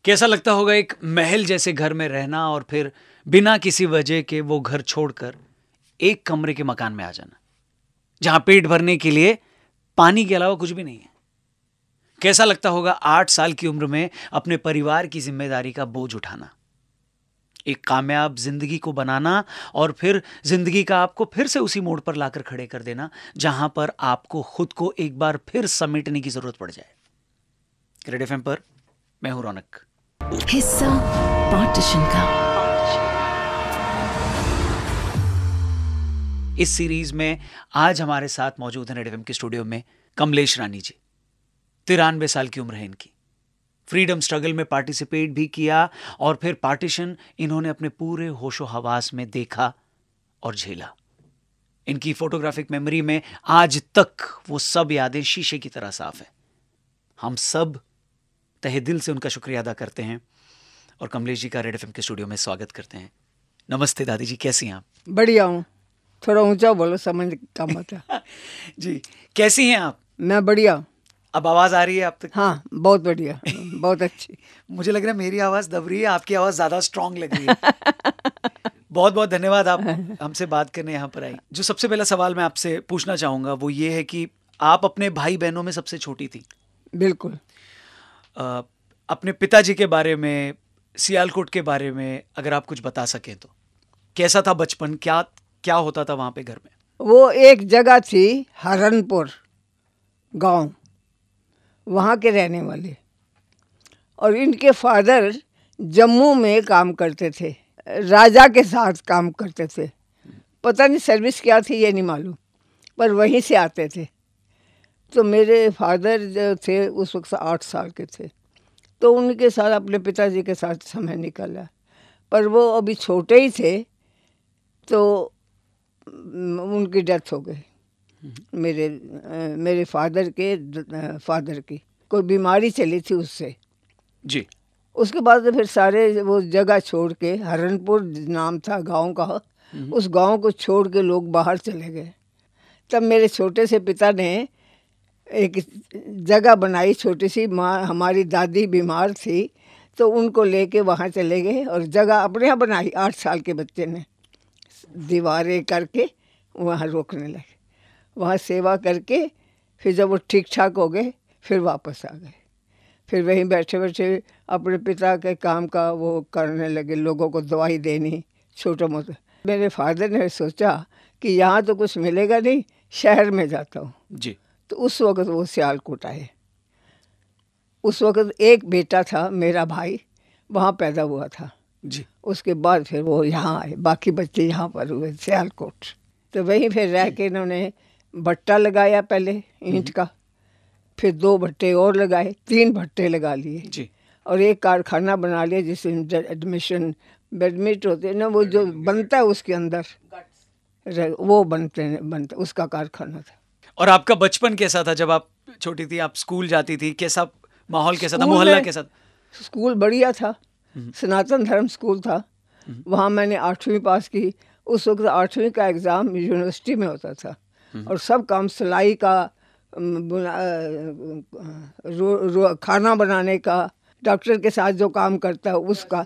कैसा लगता होगा एक महल जैसे घर में रहना और फिर बिना किसी वजह के वो घर छोड़कर एक कमरे के मकान में आ जाना, जहां पेट भरने के लिए पानी के अलावा कुछ भी नहीं है। कैसा लगता होगा 8 साल की उम्र में अपने परिवार की जिम्मेदारी का बोझ उठाना, एक कामयाब जिंदगी को बनाना और फिर जिंदगी का आपको फिर से उसी मोड़ पर लाकर खड़े कर देना जहां पर आपको खुद को एक बार फिर समेटने की जरूरत पड़ जाए। रेड एफएम पर मैं हूं रौनक। हिस्सा पार्टीशन का। इस सीरीज में आज हमारे साथ मौजूद हैं रेड एफएम के स्टूडियो में कमलेश रानी जी। 93 साल की उम्र है इनकी। फ्रीडम स्ट्रगल में पार्टिसिपेट भी किया और फिर पार्टीशन इन्होंने अपने पूरे होशो हवास में देखा और झेला। इनकी फोटोग्राफिक मेमोरी में आज तक वो सब यादें शीशे की तरह साफ है। हम सब तहे दिल से उनका शुक्रिया अदा करते हैं और कमलेश जी का रेड एफएम के स्टूडियो में स्वागत करते हैं। नमस्ते दादी जी, कैसी हैं आप? बढ़िया हूँ। थोड़ा ऊंचा बोलो, समझ कम होता। जी, कैसी हैं आप? मैं बढ़िया। अब आवाज आ रही है आप तक? हाँ, बहुत बढ़िया, बहुत अच्छी। मुझे लग रहा है मेरी आवाज दब रही है, आपकी आवाज ज्यादा स्ट्रांग लग रही है। बहुत बहुत धन्यवाद, आप हमसे बात करने यहाँ पर आई। जो सबसे पहला सवाल मैं आपसे पूछना चाहूंगा वो ये है कि आप अपने भाई बहनों में सबसे छोटी थी। बिल्कुल। अपने पिताजी के बारे में, सियालकोट के बारे में अगर आप कुछ बता सकें तो कैसा था बचपन, क्या क्या होता था वहां पे घर में? वो एक जगह थी हरनपुर गांव, वहाँ के रहने वाले, और इनके फादर जम्मू में काम करते थे, राजा के साथ काम करते थे। पता नहीं सर्विस क्या थी ये नहीं मालूम, पर वहीं से आते थे। तो मेरे फादर जो थे उस वक्त 8 साल के थे, तो उनके साथ अपने पिताजी के साथ समय निकाला। पर वो अभी छोटे ही थे तो उनकी डेथ हो गई। मेरे फादर की कोई बीमारी चली थी उससे जी। उसके बाद फिर सारे वो जगह छोड़ के, हरनपुर नाम था गांव का, उस गांव को छोड़ के लोग बाहर चले गए। तब मेरे छोटे से पिता ने एक जगह बनाई छोटी सी। माँ हमारी दादी बीमार थी तो उनको लेके वहाँ चले गए और जगह अपने यहाँ बनाई। 8 साल के बच्चे ने दीवारें करके वहाँ रोकने लगे। वहाँ सेवा करके फिर जब वो ठीक ठाक हो गए फिर वापस आ गए। फिर वहीं बैठे बैठे अपने पिता के काम का वो करने लगे, लोगों को दवाई देनी छोटा मोटा। मेरे फादर ने सोचा कि यहाँ तो कुछ मिलेगा नहीं, शहर में जाता हूँ जी। तो उस वक़्त वो सियालकोट आए। उस वक़्त एक बेटा था मेरा भाई, वहाँ पैदा हुआ था जी। उसके बाद फिर वो यहाँ आए, बाकी बच्चे यहाँ पर हुए सियालकोट। तो वहीं फिर रह के इन्होंने भट्टा लगाया पहले ईंट का, फिर 2 भट्टे और लगाए, 3 भट्टे लगा लिए जी। और एक कारखाना बना लिया जिसमें एडमिशन बेडमिट होते हैं ना, वो जो बनता है उसके अंदर वो बनते उसका कारखाना था। और आपका बचपन कैसा था जब आप छोटी थी? आप स्कूल जाती थी, कैसा माहौल कैसा था, मोहल्ला कैसा था? स्कूल बढ़िया था, सनातन धर्म स्कूल था। वहाँ मैंने 8वीं पास की। उस वक्त 8वीं का एग्ज़ाम यूनिवर्सिटी में होता था और सब काम सिलाई का, खाना बनाने का, डॉक्टर के साथ जो काम करता है उसका,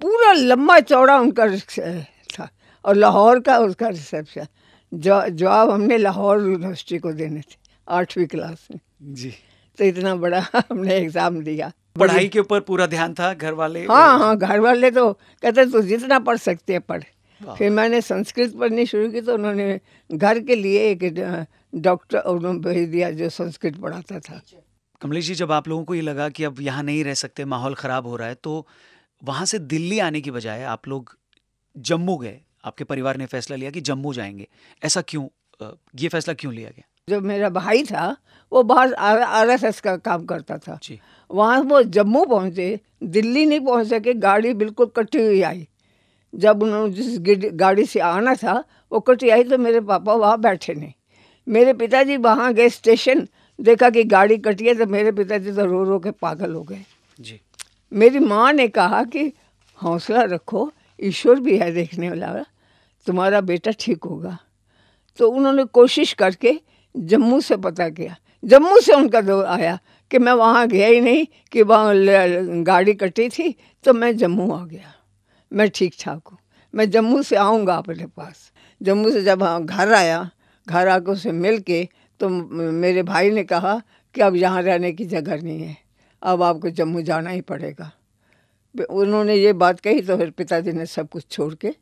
पूरा लंबा चौड़ा उनका था। और लाहौर का उसका रिसेप्शन, जवाब हमने लाहौर यूनिवर्सिटी को देने थे 8वीं क्लास में जी। तो इतना बड़ा हमने एग्ज़ाम दिया। पढ़ाई के ऊपर पूरा ध्यान था घर वाले? हाँ, घर वाले तो कहते तू जितना पढ़ सकते हैं पढ़। फिर मैंने संस्कृत पढ़नी शुरू की तो उन्होंने घर के लिए एक डॉक्टर भेज दिया जो संस्कृत पढ़ाता था। कमलेश जी, जब आप लोगों को ये लगा कि अब यहाँ नहीं रह सकते, माहौल ख़राब हो रहा है, तो वहाँ से दिल्ली आने की बजाय आप लोग जम्मू गए। आपके परिवार ने फैसला लिया कि जम्मू जाएंगे, ऐसा क्यों? ये फैसला क्यों लिया गया? जो मेरा भाई था वो बाहर RSS का काम करता था जी। वहाँ वो जम्मू पहुँचे, दिल्ली नहीं पहुँच सके, गाड़ी बिल्कुल कटी हुई आई। जब उन्होंने जिस गाड़ी से आना था वो कटी आई तो मेरे पापा वहाँ बैठे नहीं। मेरे पिताजी वहाँ गए स्टेशन, देखा कि गाड़ी कटी है तो मेरे पिताजी तो रो रो के पागल हो गए। जी। मेरी माँ ने कहा कि हौसला रखो, ईश्वर भी है देखने वाला, तुम्हारा बेटा ठीक होगा। तो उन्होंने कोशिश करके जम्मू से पता किया। जम्मू से उनका दौर आया कि मैं वहाँ गया ही नहीं, कि वहाँ गाड़ी कटी थी तो मैं जम्मू आ गया। मैं ठीक ठाक हूँ, मैं जम्मू से आऊँगा अपने पास। जम्मू से जब घर आया, घर आकर उसे मिल के तो मेरे भाई ने कहा कि अब यहाँ रहने की जगह नहीं है, अब आपको जम्मू जाना ही पड़ेगा। उन्होंने ये बात कही तो फिर पिताजी ने सब कुछ छोड़ के,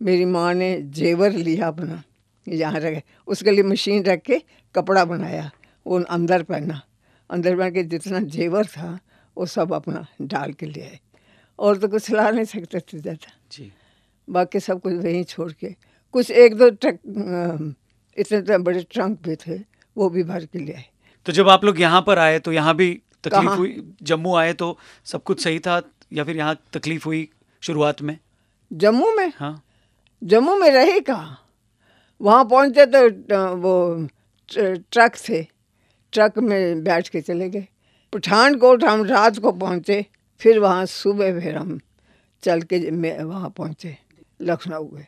मेरी माँ ने जेवर लिया अपना, यहाँ रखे, उसके लिए मशीन रख के कपड़ा बनाया, वो अंदर पहना, अंदर पहन के जितना जेवर था वो सब अपना डाल के ले आए। और तो कुछ ला नहीं सकते थे ज़्यादा जी। बाकी सब कुछ वहीं छोड़ के, कुछ एक दो ट्रक, इतने बड़े ट्रंक भी थे, वो भी भर के ले आए। तो जब आप लोग यहाँ पर आए तो यहाँ भी तकलीफ कहाँ? हुई? जम्मू आए तो सब कुछ सही था या फिर यहाँ तकलीफ हुई शुरुआत में? जम्मू में? हाँ। जम्मू में रहे कहाँ, वहाँ पहुँचे तो वो ट्रक थे, ट्रक में बैठ के चले गए। पठानकोट हम रात को पहुँचे, फिर वहाँ सुबह फिर हम चल के वहाँ पहुँचे लखनऊ में।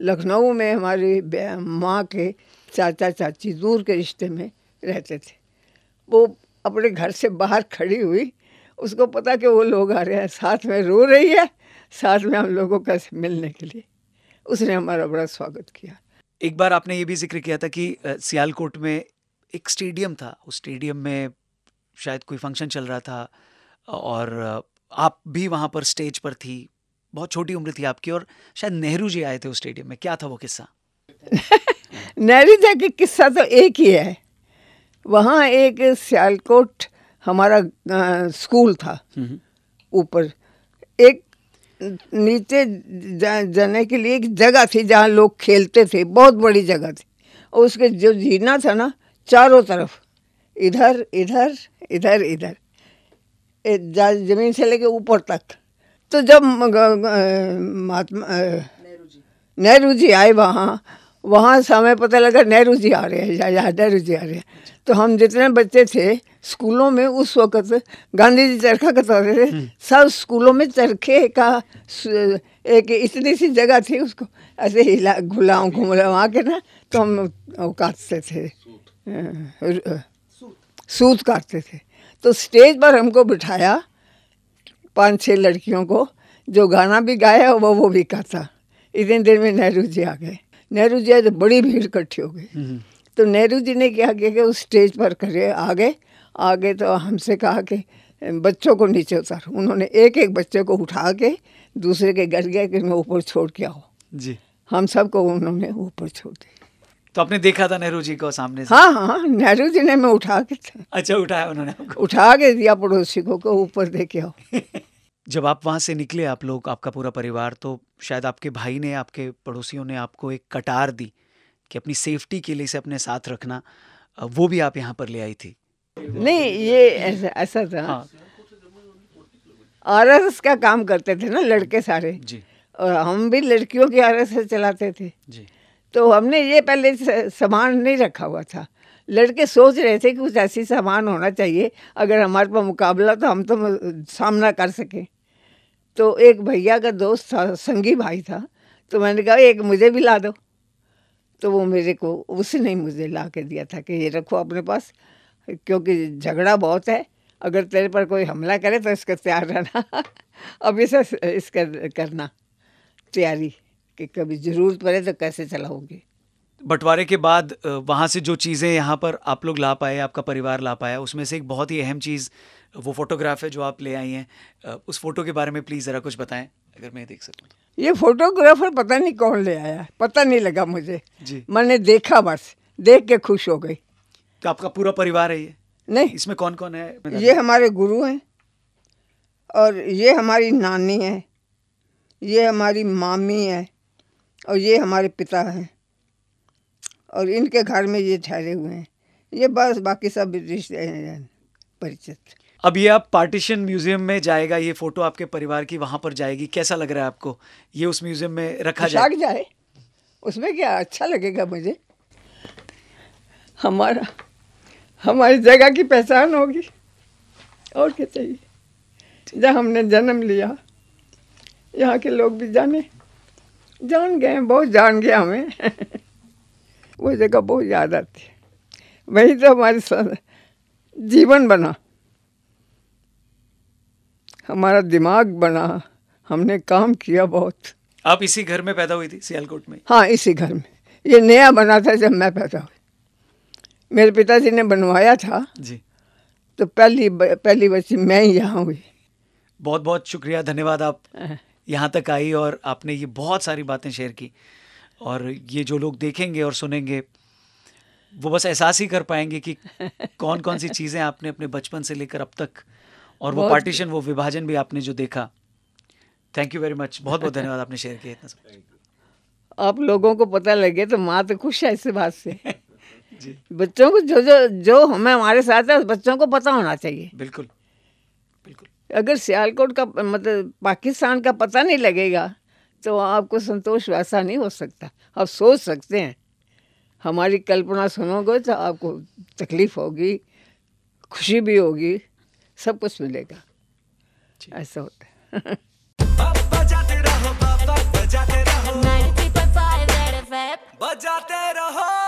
लखनऊ में हमारी माँ के चाचा चाची दूर के रिश्ते में रहते थे। वो अपने घर से बाहर खड़ी हुई, उसको पता कि वो लोग आ रहे हैं, साथ में रो रही है, साथ में हम लोगों का मिलने के लिए। उसने हमारा बड़ा स्वागत किया। एक बार आपने ये भी जिक्र किया था कि सियालकोट में एक स्टेडियम था, उस स्टेडियम में शायद कोई फंक्शन चल रहा था और आप भी वहाँ पर स्टेज पर थी, बहुत छोटी उम्र थी आपकी, और शायद नेहरू जी आए थे उस स्टेडियम में। क्या था वो किस्सा? नेहरू जी का किस्सा तो एक ही है। वहाँ एक सियालकोट हमारा स्कूल था, ऊपर एक नीचे जाने के लिए एक जगह थी जहाँ लोग खेलते थे, बहुत बड़ी जगह थी, और उसके जो जीना था ना, चारों तरफ इधर इधर इधर इधर जमीन से लेके ऊपर तक। तो जब महात्मा नेहरू जी आए वहाँ से हमें पता लगा नेहरू जी आ रहे हैं, या नेहरू जी आ रहे हैं। तो हम जितने बच्चे थे स्कूलों में उस वक़्त, गांधी जी चरखा कतवाते थे, सब स्कूलों में चरखे का एक इतनी सी जगह थी, उसको ऐसे हिला घुमा के ना, तो हम काटते थे, सूत काटते थे। तो स्टेज पर हमको बिठाया 5-6 लड़कियों को, जो गाना भी गाया वो भी गाता। इतने देर में नेहरू जी आ गए। नेहरू जी आए तो बड़ी भीड़ इकट्ठी हो गई। तो नेहरू जी ने क्या किया कि उस स्टेज पर करे आगे तो हमसे कहा कि बच्चों को नीचे उतारो। उन्होंने एक एक बच्चे को उठा के दूसरे के घर गया कि मैं ऊपर छोड़ के आओ जी। हम सबको उन्होंने ऊपर छोड़ दिया। तो आपने देखा था नेहरू जी को सामने से? हाँ, नेहरू जी ने मैं उठा के अच्छा, उठाया उन्होंने आपको? उठा के दिया पड़ोसी को ऊपर दे के आओ। जब आप वहाँ से निकले, आप लोग, आपका पूरा परिवार, तो शायद आपके भाई ने, आपके पड़ोसियों ने आपको एक कटार दी कि अपनी सेफ्टी के लिए इसे अपने साथ रखना, वो भी आप यहाँ पर ले आई थी? नहीं, ये ऐसा था। हाँ। RSS का काम करते थे ना लड़के सारे जी, और हम भी लड़कियों की RSS चलाते थे जी। तो हमने ये पहले सामान नहीं रखा हुआ था। लड़के सोच रहे थे कि कुछ ऐसी सामान होना चाहिए अगर हमारे पास मुकाबला तो हम तो सामना कर सकें। तो एक भैया का दोस्त था, संगी भाई था, तो मैंने कहा एक मुझे भी ला दो। तो वो मेरे को, उसने मुझे ला के दिया था कि ये रखो अपने पास, क्योंकि झगड़ा बहुत है, अगर तेरे पर कोई हमला करे तो इसका तैयार रहना। अब इसका करना तैयारी कि कभी ज़रूरत पड़े तो कैसे चलाओगे। बंटवारे के बाद वहाँ से जो चीज़ें यहाँ पर आप लोग ला पाए, आपका परिवार ला पाया, उसमें से एक बहुत ही अहम चीज़ वो फोटोग्राफ है जो आप ले आई हैं। उस फोटो के बारे में प्लीज़ ज़रा कुछ बताएं, अगर मैं देख सकूँ। ये फोटोग्राफर पता नहीं कौन ले आया, पता नहीं लगा मुझे जी। मैंने देखा, बस देख के खुश हो गई। तो आपका पूरा परिवार है ये? नहीं, इसमें कौन कौन है? ये हमारे गुरु हैं, और ये हमारी नानी है, ये हमारी मामी है, और ये हमारे पिता हैं, और इनके घर में ये ठहरे हुए हैं। ये बस, बाकी सब रिश्ते परिचित। अब ये आप पार्टीशन म्यूजियम में जाएगा, ये फोटो आपके परिवार की वहाँ पर जाएगी, कैसा लग रहा है आपको? ये उस म्यूजियम में रखा जाए, उसमें क्या अच्छा लगेगा मुझे। हमारी जगह की पहचान होगी, और क्या चाहिए। जहाँ हमने जन्म लिया, यहाँ के लोग भी जान गए, बहुत जान गया हमें। वो जगह बहुत याद आती है, वही तो हमारे जीवन बना। हमारा दिमाग बना, हमने काम किया बहुत। आप इसी घर में पैदा हुई थी, सियालकोट में? हाँ, इसी घर में। ये नया बना था जब मैं पैदा हुई। मेरे पिताजी ने बनवाया था जी। तो पहली बच्ची मैं ही यहाँ हुई। बहुत बहुत शुक्रिया, धन्यवाद, आप यहाँ तक आई और आपने ये बहुत सारी बातें शेयर की। और ये जो लोग देखेंगे और सुनेंगे वो बस एहसास ही कर पाएंगे कि कौन कौन सी चीज़ें आपने अपने बचपन से लेकर अब तक, और वो पार्टीशन, वो विभाजन भी आपने जो देखा। थैंक यू वेरी मच, बहुत बहुत धन्यवाद, आपने शेयर किया इतना सब। आप लोगों को पता लगे तो माँ तो खुश है इस बात से। जी। बच्चों को जो हमें हमारे साथ है बच्चों को पता होना चाहिए। बिल्कुल बिल्कुल। अगर सियालकोट का मतलब पाकिस्तान का पता नहीं लगेगा तो आपको संतोष वैसा नहीं हो सकता। आप सोच सकते हैं, हमारी कल्पना सुनोगे तो आपको तकलीफ होगी, खुशी भी होगी, सब कुछ मिलेगा। ऐसा होता है। बजाते रहो, बजाते रहो। 90.5 बजाते रहो।